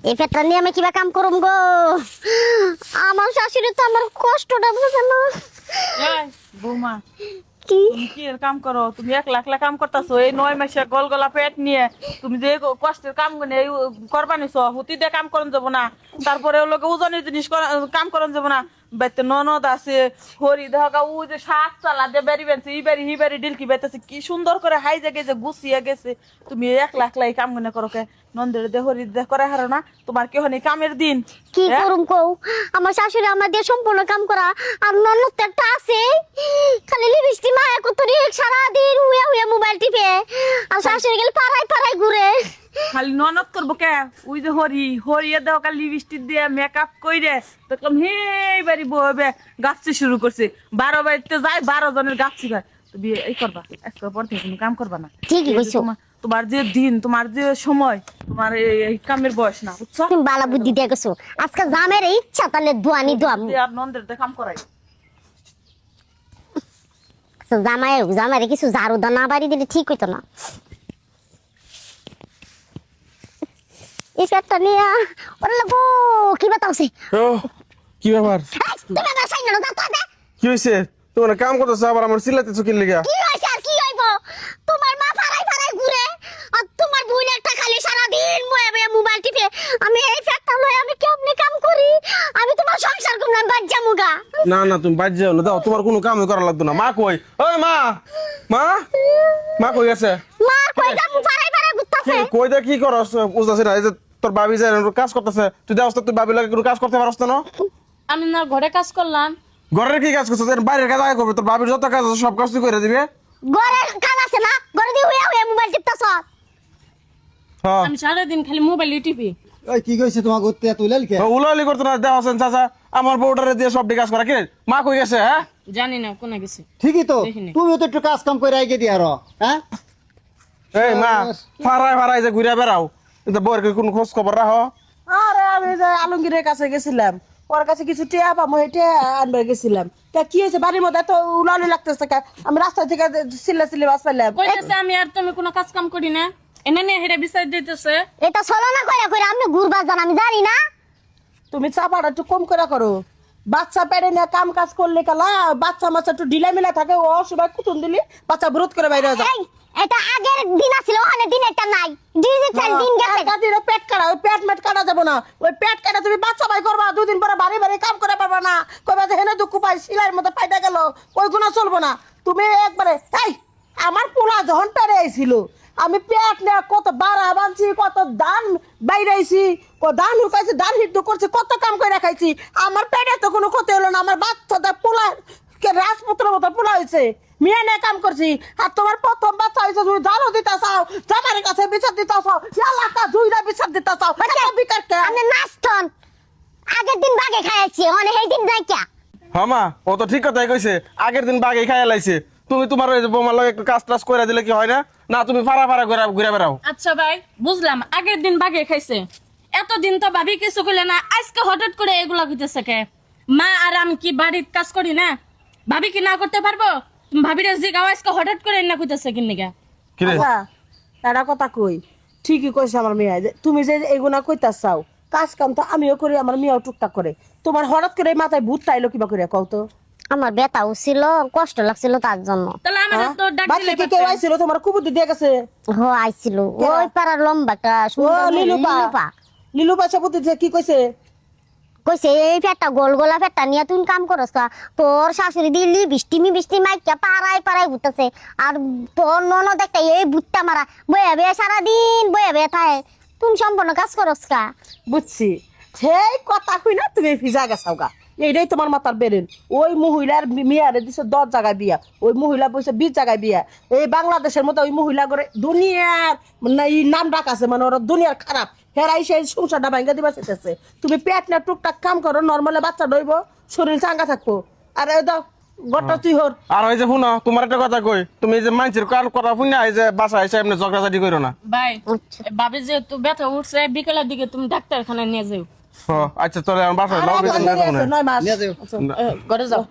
এই পেটটা নিয়ে আমি কিবা কাম করুম গো। আমার শাশুড়ি তো আমার কষ্টটা বুঝে না। এই বৌমা, কি তুমি কি এর কাম করো? তুমি একলা একলা কাম করতেছো এই 9 মাসে গোল গলা পেট নিয়ে। তুমি যে কষ্টের কাম করবা নিছো, হুতি দিয়ে কাম করন যাব না। তারপরে লোকে ওজনের জিনিস কাম করন যাব না। বাইতে ননদ আছে, হরি দেখা ও যে শাক চালা দিয়ে বেরি বেনছে, ই বেরি হি বেরি ডিলকি বাইতেছে, কি সুন্দর করে হাইজে গেছে গুছিয়ে গেছে। তুমি একলা একলা এই কাম গুনে করো কে? নন্দের দে হরি দে করে হারো না? তোমার কি হনি কামের দিন? কি হ্যাঁ? করুম কও? আমার শাশুড়ি আমার দিয়ে সম্পূর্ণ কাম করা, আর ননদ তো একটা আছে খালি লিপস্টিক মায়া কতরি সারা দিন হুয়া হুয়া মোবাইল টিপে, আর শাশুড়ি গেলে পাড়ায় পাড়ায় ঘুরে। খালি ননদ করবো কে? ওই যে হরিয়ে দেওয়া কাল লিপস্টিক দিয়ে মেকআপ কইরে দেখলাম হেই বাড়ি বইবে গাছতে শুরু করছে। 12 বাড়িতে যায় 12 জনের গাছছি ভাই। তো বিয়ে এই করবা, আজকের পর থেকে কোনো কাম করবা না। ঠিকই এই যে কইছো। তোমার যে দিন, তোমার যে সময়, তোমার এই কামের বয়স না, বুঝছো? তুমি বালা বুদ্ধি দিয়ে গেছো। আজকে জামের ইচ্ছা তাহলে দোয়ানি দোয়াম। আর নন্দের দিয়ে কাম করাই। জামাইরে কিছু ঝাড়ু দাও না বাড়ি দিলে ঠিক হইতো না। এই পেটটা নিয়ে ওরে লাগো কি বাতাওছে। ও কি ব্যাপার? তুমি আমার সাইন না দাও তো। কি হয়েছে? তোমার কাম করতেছো আবার আমার চিল্লাতেছো কি লেগে? কি হইছে আর কি হইব? তোমার মা পাড়ায় পাড়ায় ঘুরে, আর তোমার বোন একটা খালি সারা দিন মোবাইল টিপে। আমি এই পেটটা লয়ে আমি কেমনে কাম করি? আমি তোমার সংসার করব না, বাজ্জা মুগা। না না তুমি বাদ যাও না, দাও তোমার কোনো কামই করা লাগতো না। মা কই? ওই মা, মা, মা কই গেছে? মা কই যাম পাড়ায় পাড়ায় ঘুরতাছে। কই দে কি করছ? বুঝতাছ না এই যে তোর ভাবি যে কাজ করতেছে, তুই দেওস তো তুই ভাবি লাগে কোনো কাজ করতে পারছ না? আমি না ঘরে কাজ করলাম। ঘরের কি কাজ করছিস? বাইরের কাজ আগে করবে, তোর ভাবির যত কাজ আছে সব কাজ তুই করে দিবে। ঘরে কাজ আছে না? ঘরে দিয়ে হুয়া হুয়া মোবাইল টিপতাছ। হ্যাঁ আমি সারাদিন খালি মোবাইল টিপি। ওই কি কইছে তোমার গতে তুইলাল কে? উলালি করতো না, দেওয়া আছেন চাচা আমার বউটারে দিয়ে সব কাজ করা। কি মা কই গেছে? হ্যাঁ জানি না কোনে গেছে। ঠিকই তো, দেখিনি। তুমিও তো একটু কাজ কাম করে আইগে দিয়ার, হ্যাঁ? এই মা, ফারায় ফারায় যে ঘুরে বেড়াও, এটা বউয়ের কি কোনো খোঁজ খবর রাখো? আরে আমি যে আলমগীরের কাছে গেছিলাম, ওর কাছে কিছু টিয়া পাবো, হেঁটে আনবে গেছিলাম। তা কি হয়েছে? বাড়ির মধ্যে এত উলাউলি লাগতেছে কে? আমি রাস্তা থেকে চিল্লা বাস পাইলাম। কইতেছে আমি আর তুমি কোনো কাজ কাম করি না, এনে নিয়ে হেরে বিচার দিতেছে। এটা চলো না কইরা কইরা আমি ঘুরবা জান আমি জানি না। তুমি চাপাটা একটু কম করে করো। বাচ্চা পেড়ে নিয়ে কাম কাজ করলে কালা বাচ্চা মাচ্চা একটু ঢিলা মিলা থাকে, ও সময় কুতুন দিলি বাচ্চা বিরোধ করে বাইরে যায়। এই এটা আগের দিন আছিল, ওখানে দিন একটা নাই, ডিজিটাল দিন গেছে। কাটিরে পেট কাটা, ওই পেট মেট কাটা যাবো না। ওই পেট কাটা তুমি বাচ্চা বাই করবা, 2 দিন পরে বাড়ি বাড়ি কাম করে পারবা না। কইবা যে হেনে দুঃখ পাই সিলাইয়ের মতো পাইটা গেল, ওই গুণা চলবো না। তুমি একবারে এই আমার পোলা যখন পেরে আইছিল, আমি পেট নিয়ে কত বাড়া বানছি, কত দান বাইরাইছি, দান হুকাইছি, দান হিদ্ধ করছি, কত কাম করে খাইছি। আমার পেটে তো কোনো ক্ষতি হলো না। আমার বাচ্চাটা পোলা কে রাজপুত্র মতো পোলা হয়েছে, মেয়ে নিয়ে কাম করছি। আর তোমার প্রথম বাচ্চা হয়েছে, তুমি জানো দিতে চাও, জামার কাছে বিচার দিতে চাও, এলাকা জুইরা বিচার দিতে চাও। বিকার কে? আমি নাস্তন আগের দিন বাগে খাইছি, মানে এই দিন নাই কে? হ্যাঁ মা, ও তো ঠিক কথাই কইছে, আগের দিন বাঘে খাইয়া লাইছে। তুমি তোমার ওই যে বৌমার লগে একটু কাজ টাজ করে দিলে কি হয় না? না তুমি ফাড়া ফাড়া ঘুরে বেড়াও। আচ্ছা ভাই বুঝলাম, আগের দিন বাগে খাইছে, এতদিন তো ভাবি কিছু কইলে না, আজকে হঠাৎ করে এগুলা কইতেছে কে? মা আর আমি কি বাড়ির কাজ করি না? ভাবি কি না করতে পারবো? তুমি ভাবিরে জিগাও আজকে হঠাৎ করে না কইতেছে কিন নিগা? কি রে? আচ্ছা একটা কথা কই, ঠিকই কইছে আমার মেয়ে, যে তুমি যে এগুনা কইতা চাও, কাজ কাম তো আমিও করি, আমার মেয়েও টুকটাক করে। তোমার হঠাৎ করে মাথায় ভূত তাইলো কিবা করে কও তো? আমার ব্যথাও ছিল, কষ্ট লাগছিল তার জন্য। তাহলে আমার তো ডাক বাড়িতে দিলে কি কেউ আইছিল তোমার কুবুদ্ধি দিয়ে গেছে? হো আইছিল ওই পাড়ার লম্বাটা ও সুন্দর লিলুপা, লিলুপা সে বুদ্ধি দিয়ে কি কইছে? কইছে এই পেটটা গোল গোলা পেটটা নিয়ে তুই কাম করস কা? তোর শাশুড়ি দিলি বৃষ্টি মাইকা পাড়ায় পাড়ায় ঘুরতেছে, আর তোর ননদ একটা এই বুটটা মারা বয়ে বে সারাদিন বয়ে বে থাকে, তুই সম্পূর্ণ কাজ করস কা? বুঝছি, সেই কথা কই না তুমি ভিজা গেছাও গা, এইটাই তোমার মাথার বেরেন। ওই মহিলার মেয়ারে দিছে 10 জায়গায় বিয়া, ওই মহিলা বসে 20 জায়গায় বিয়া। এই বাংলাদেশের মতো ওই মহিলা করে দুনিয়ার মানে এই নাম ডাক আছে, মানে ওরা দুনিয়ার খারাপ। হেরাই সেই সংসারটা ভাঙ্গা দিবা চেতেছে। তুমি পেট না টুকটাক কাম করো, নর্মালে বাচ্চা দইব, শরীর চাঙ্গা থাকবো। আর এই দাও গটটা তুই হর। আর ওই যে শুনো, তোমার একটা কথা কই, তুমি এই যে মানুষের কান কথা শুনে এই যে বাসা এসে এমনি ঝগড়াঝাটি করো না। ভাই ভাবি যে তো ব্যথা উঠছে, বিকেলের দিকে তুমি ডাক্তারখানায় নিয়ে যাও। আচ্ছা চলে আমার বাসায় আর লাও একবার বেতন লেগে না। আছে 9 মাস। নিয়ে যাও। আচ্ছা, ঘরে যাও।